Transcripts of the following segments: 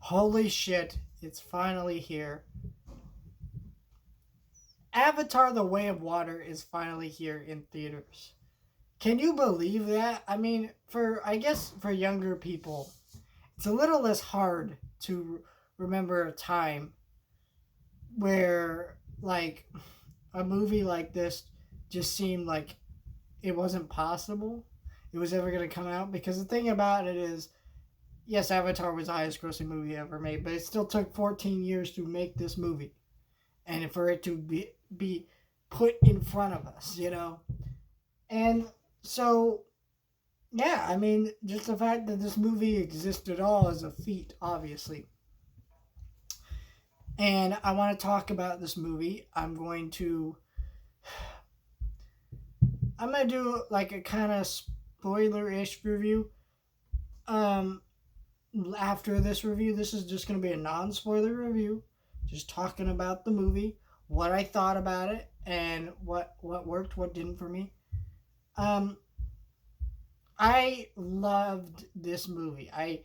Holy shit, it's finally here. Avatar The Way of Water is finally here in theaters. Can you believe that? I mean, I guess for younger people, it's a little less hard to remember a time where a movie like this just seemed like it wasn't possible it was ever going to come out, because the thing about it is, yes, Avatar was the highest grossing movie ever made, but it still took 14 years to make this movie and for it to be put in front of us, And so, yeah, I mean, just the fact that this movie exists at all is a feat, obviously. And I want to talk about this movie. I'm going to do like a kind of spoiler-ish review. Um After this review, this is just going to be a non-spoiler review, just talking about the movie, what I thought about it, and what worked, what didn't for me. Um, I loved this movie. I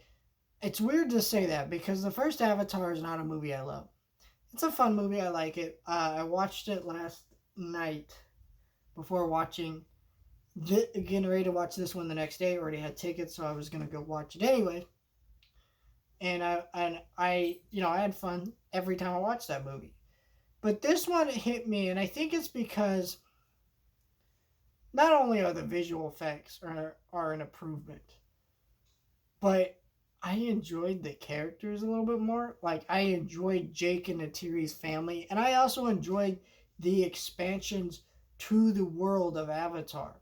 It's weird to say that because the first Avatar is not a movie I love. It's a fun movie. I like it. I watched it last night before getting ready to watch this one the next day. I already had tickets, so I was gonna go watch it anyway. And I had fun every time I watched that movie. But this one hit me, and I think it's because not only are the visual effects are an improvement, but I enjoyed the characters a little bit more. Like, I enjoyed Jake and Natiri's family, and I also enjoyed the expansions to the world of Avatar.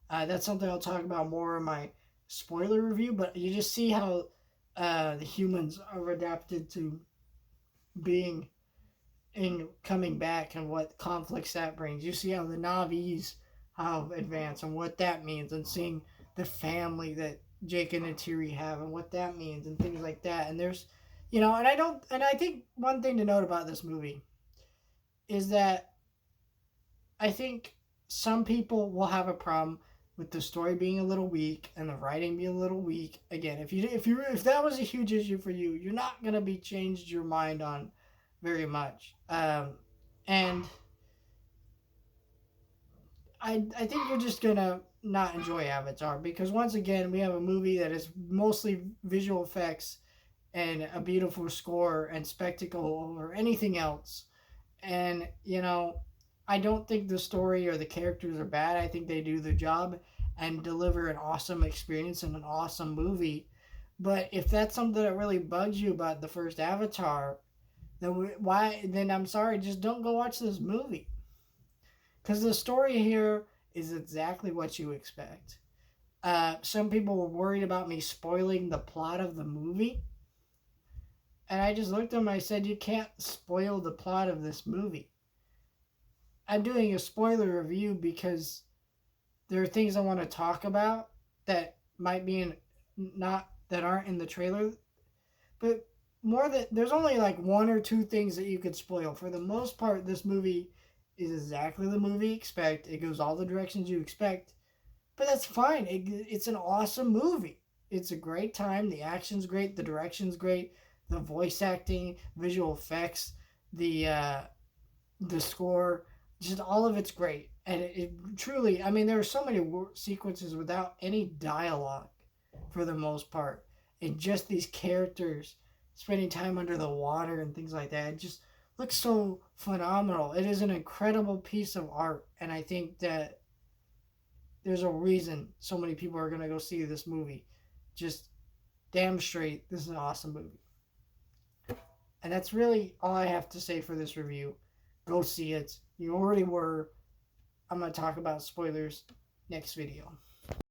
That's something I'll talk about more in my spoiler review, but you just see how the humans are adapted to being in coming back and what conflicts that brings. You see how the Navis have advanced and what that means, and seeing the family that Jake and Natiri have and what that means and things like that. And and I think one thing to note about this movie is that I think some people will have a problem with the story being a little weak and the writing being a little weak. Again, if that was a huge issue for you, you're not gonna be changed your mind on very much. And I think you're just gonna not enjoy Avatar, because once again we have a movie that is mostly visual effects and a beautiful score and spectacle or anything else. And I don't think the story or the characters are bad. I think they do the job and deliver an awesome experience and an awesome movie. But if that's something that really bugs you about the first Avatar, then I'm sorry, just don't go watch this movie. Because the story here is exactly what you expect. Some people were worried about me spoiling the plot of the movie. And I just looked at them and I said, you can't spoil the plot of this movie. I'm doing a spoiler review because there are things I want to talk about that might be not that aren't in the trailer. But there's only like one or two things that you could spoil. For the most part, this movie is exactly the movie you expect. It goes all the directions you expect, but that's fine. It's an awesome movie. It's a great time. The action's great. The direction's great. The voice acting, visual effects, the score, just all of it's great. And it truly, I mean, there are so many sequences without any dialogue for the most part, and just these characters spending time under the water and things like that. It just looks so phenomenal. It is an incredible piece of art, and I think that there's a reason so many people are going to go see this movie. Just damn straight, this is an awesome movie. And that's really all I have to say for this review. Go see it. You already were. I'm going to talk about spoilers next video.